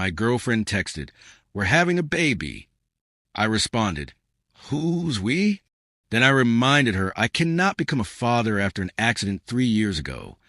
my girlfriend texted, "We're having a baby." I responded, "Who's we?" Then I reminded her I cannot become a father after an accident 3 years ago,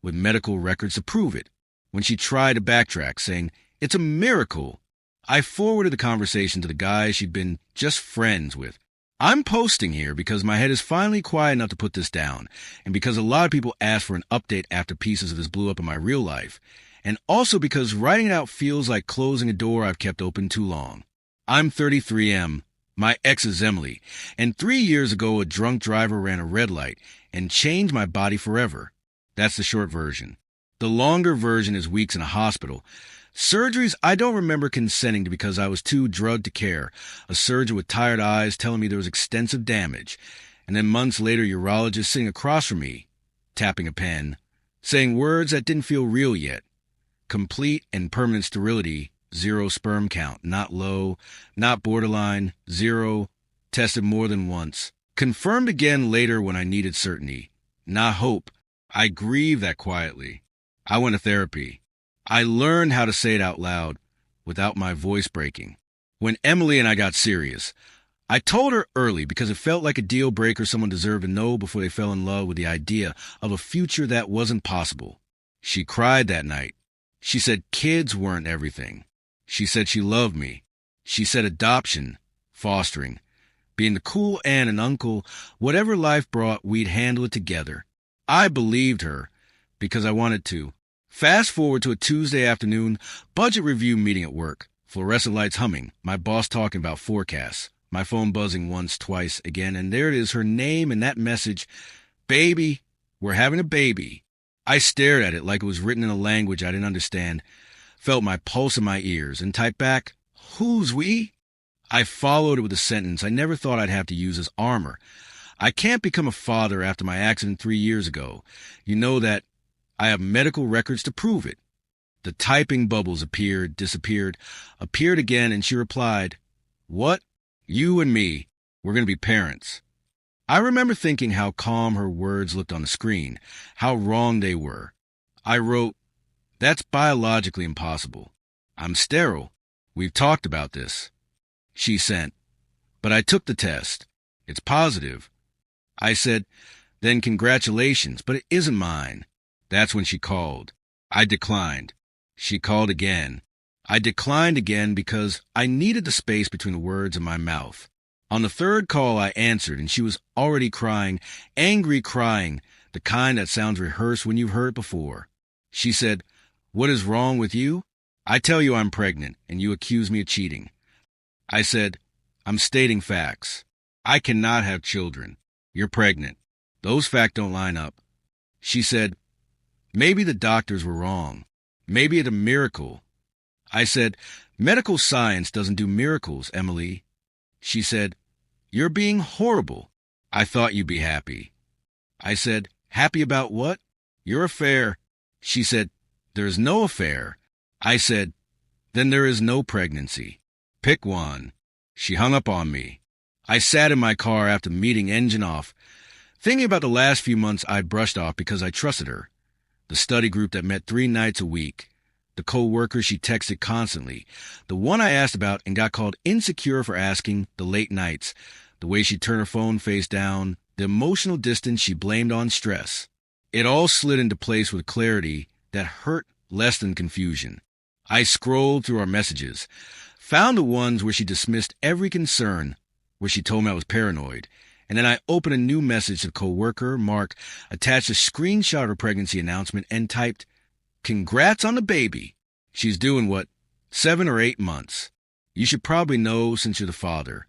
with medical records to prove it. When she tried to backtrack, saying, "It's a miracle," I forwarded the conversation to the guy she'd been just friends with. I'm posting here because my head is finally quiet enough to put this down, and because a lot of people asked for an update after pieces of this blew up in my real life, and also because writing it out feels like closing a door I've kept open too long. I'm 33M. My ex is Emily, and 3 years ago a drunk driver ran a red light and changed my body forever. That's the short version. The longer version is weeks in a hospital. Surgeries I don't remember consenting to because I was too drugged to care. A surgeon with tired eyes telling me there was extensive damage. And then months later, urologist sitting across from me, tapping a pen, saying words that didn't feel real yet. Complete and permanent sterility, 0 sperm count, not low, not borderline, 0, tested more than once. Confirmed again later when I needed certainty, not hope. I grieved that quietly. I went to therapy. I learned how to say it out loud without my voice breaking. When Emily and I got serious, I told her early because it felt like a deal breaker someone deserved to know before they fell in love with the idea of a future that wasn't possible. She cried that night. She said kids weren't everything. She said she loved me. She said adoption, fostering, being the cool aunt and uncle, whatever life brought, we'd handle it together. I believed her because I wanted to. Fast forward to a Tuesday afternoon, budget review meeting at work. Fluorescent lights humming, my boss talking about forecasts, my phone buzzing once, twice, again, and there it is, her name and that message, "Baby, we're having a baby." I stared at it like it was written in a language I didn't understand, felt my pulse in my ears, and typed back, "Who's we?" I followed it with a sentence I never thought I'd have to use as armor. I can't become a father after my accident 3 years ago. You know that I have medical records to prove it. The typing bubbles appeared, disappeared, appeared again, and she replied, "What? You and me. We're going to be parents." I remember thinking how calm her words looked on the screen, how wrong they were. I wrote, "That's biologically impossible. I'm sterile. We've talked about this." She sent, "But I took the test. It's positive." I said, "Then congratulations, but it isn't mine." That's when she called. I declined. She called again. I declined again because I needed the space between the words in my mouth. On the third call, I answered, and she was already crying, angry crying, the kind that sounds rehearsed when you've heard it before. She said, "What is wrong with you? I tell you I'm pregnant, and you accuse me of cheating." I said, "I'm stating facts. I cannot have children. You're pregnant. Those facts don't line up." She said, "Maybe the doctors were wrong. Maybe it's a miracle." I said, "Medical science doesn't do miracles, Emily." She said, "You're being horrible. I thought you'd be happy." I said, "Happy about what?" "Your affair." She said, "There is no affair." I said, "Then there is no pregnancy. Pick one." She hung up on me. I sat in my car after the meeting, engine off, thinking about the last few months I'd brushed off because I trusted her. The study group that met 3 nights a week, the co-worker she texted constantly, the one I asked about and got called insecure for asking, the late nights, the way she turned her phone face down, the emotional distance she blamed on stress. It all slid into place with clarity that hurt less than confusion. I scrolled through our messages, found the ones where she dismissed every concern, where she told me I was paranoid, and then I opened a new message to the co-worker, Mark, attached a screenshot of her pregnancy announcement, and typed, "Congrats on the baby. She's doing what, 7 or 8 months. You should probably know since you're the father."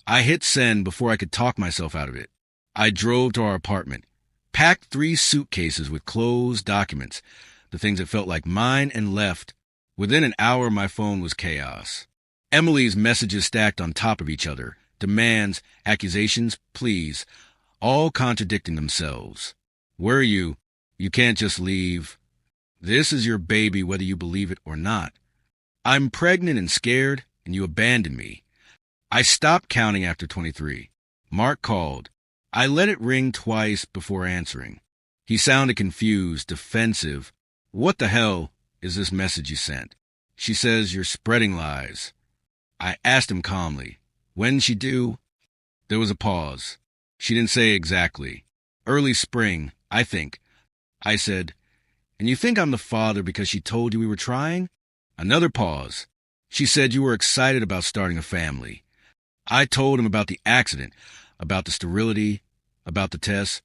I hit send before I could talk myself out of it. I drove to our apartment, packed 3 suitcases with clothes, documents, the things that felt like mine, and left. Within an hour, my phone was chaos. Emily's messages stacked on top of each other, demands, accusations, pleas, all contradicting themselves. "Where are you? You can't just leave. This is your baby whether you believe it or not. I'm pregnant and scared, and you abandoned me." I stopped counting after 23. Mark called. I let it ring twice before answering. He sounded confused, defensive. "What the hell is this message you sent?" She says you're spreading lies. I asked him calmly, when'd she do? There was a pause. She didn't say exactly. Early spring, I think. I said, and you think I'm the father because she told you we were trying? Another pause. She said you were excited about starting a family. I told him about the accident, about the sterility, about the tests,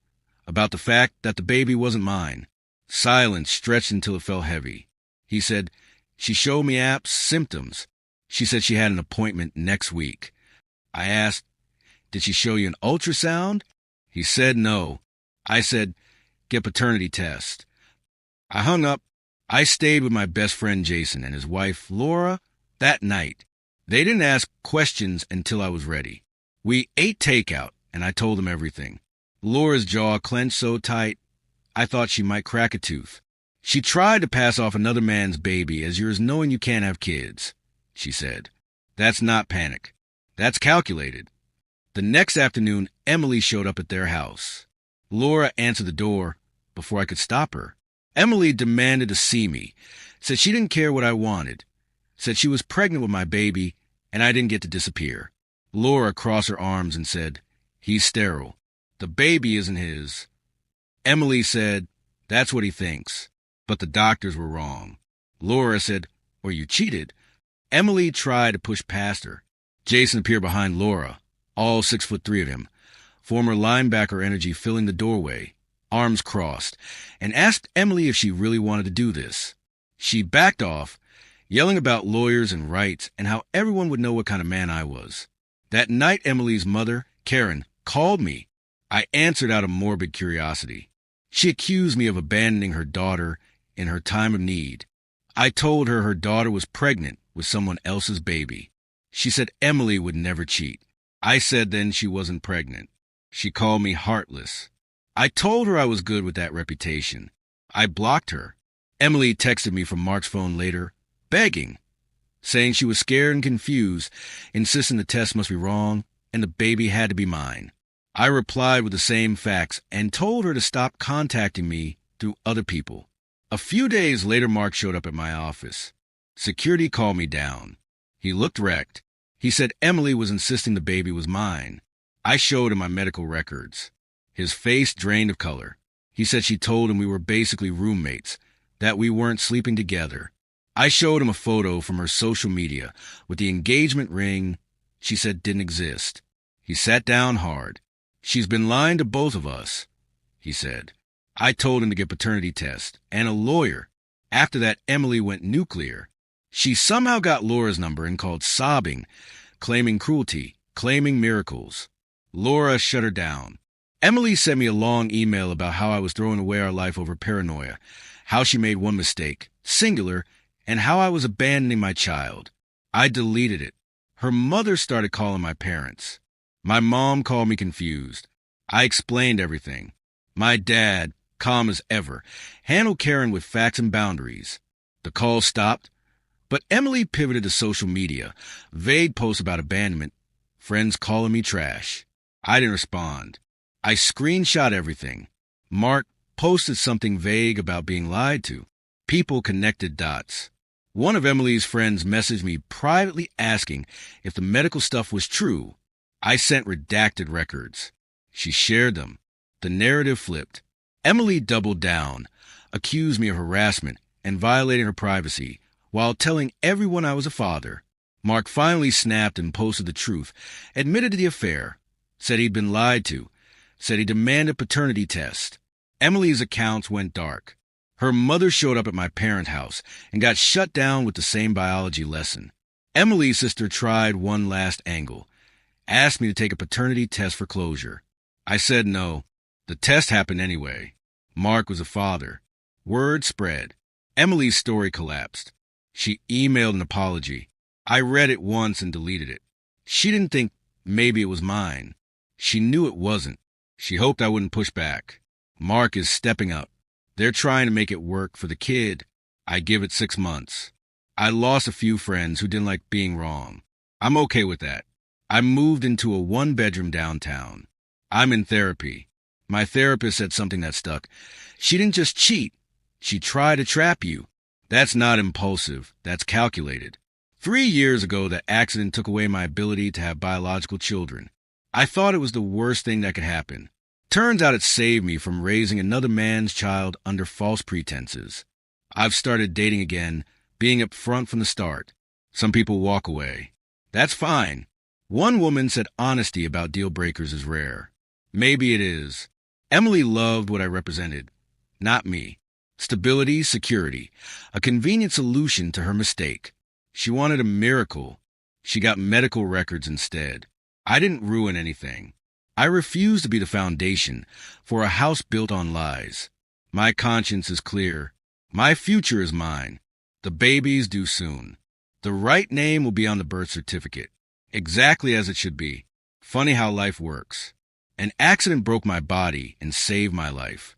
about the fact that the baby wasn't mine. Silence stretched until it felt heavy. He said, she showed me symptoms. She said she had an appointment next week. I asked, did she show you an ultrasound? He said no. I said, get paternity test. I hung up. I stayed with my best friend Jason and his wife Laura that night. They didn't ask questions until I was ready. We ate takeout, and I told them everything. Laura's jaw clenched so tight, I thought she might crack a tooth. She tried to pass off another man's baby as yours knowing you can't have kids, she said. That's not panic. That's calculated. The next afternoon, Emily showed up at their house. Laura answered the door before I could stop her. Emily demanded to see me, said she didn't care what I wanted, said she was pregnant with my baby, and I didn't get to disappear. Laura crossed her arms and said, he's sterile. The baby isn't his. Emily said, that's what he thinks, but the doctors were wrong. Laura said, or you cheated. Emily tried to push past her. Jason appeared behind Laura, all 6'3" of him, former linebacker energy filling the doorway, arms crossed, and asked Emily if she really wanted to do this. She backed off, yelling about lawyers and rights and how everyone would know what kind of man I was. That night, Emily's mother, Karen, called me. I answered out of morbid curiosity. She accused me of abandoning her daughter in her time of need. I told her her daughter was pregnant with someone else's baby. She said Emily would never cheat. I said then she wasn't pregnant. She called me heartless. I told her I was good with that reputation. I blocked her. Emily texted me from Mark's phone later, begging, saying she was scared and confused, insisting the test must be wrong and the baby had to be mine. I replied with the same facts and told her to stop contacting me through other people. A few days later, Mark showed up at my office. Security called me down. He looked wrecked. He said Emily was insisting the baby was mine. I showed him my medical records. His face drained of color. He said she told him we were basically roommates, that we weren't sleeping together. I showed him a photo from her social media with the engagement ring she said didn't exist. He sat down hard. She's been lying to both of us, he said. I told him to get paternity test and a lawyer. After that, Emily went nuclear. She somehow got Laura's number and called sobbing, claiming cruelty, claiming miracles. Laura shut her down. Emily sent me a long email about how I was throwing away our life over paranoia, how she made one mistake, singular, and how I was abandoning my child. I deleted it. Her mother started calling my parents. My mom called me confused. I explained everything. My dad, calm as ever, handled Karen with facts and boundaries. The call stopped, but Emily pivoted to social media, vague posts about abandonment, friends calling me trash. I didn't respond. I screenshot everything. Mark posted something vague about being lied to. People connected dots. One of Emily's friends messaged me privately asking if the medical stuff was true. I sent redacted records. She shared them. The narrative flipped. Emily doubled down, accused me of harassment and violating her privacy, while telling everyone I was a father. Mark finally snapped and posted the truth, admitted to the affair, said he'd been lied to, said he demanded paternity test. Emily's accounts went dark. Her mother showed up at my parents' house and got shut down with the same biology lesson. Emily's sister tried one last angle, asked me to take a paternity test for closure. I said no. The test happened anyway. Mark was a father. Word spread. Emily's story collapsed. She emailed an apology. I read it once and deleted it. She didn't think maybe it was mine. She knew it wasn't. She hoped I wouldn't push back. Mark is stepping up. They're trying to make it work for the kid. I give it 6 months. I lost a few friends who didn't like being wrong. I'm okay with that. I moved into a 1-bedroom downtown. I'm in therapy. My therapist said something that stuck. She didn't just cheat. She tried to trap you. That's not impulsive. That's calculated. 3 years ago, that accident took away my ability to have biological children. I thought it was the worst thing that could happen. Turns out it saved me from raising another man's child under false pretenses. I've started dating again, being upfront from the start. Some people walk away. That's fine. One woman said honesty about deal breakers is rare. Maybe it is. Emily loved what I represented. Not me. Stability, security. A convenient solution to her mistake. She wanted a miracle. She got medical records instead. I didn't ruin anything. I refuse to be the foundation for a house built on lies. My conscience is clear. My future is mine. The baby's due soon. The right name will be on the birth certificate. Exactly as it should be. Funny how life works. An accident broke my body and saved my life.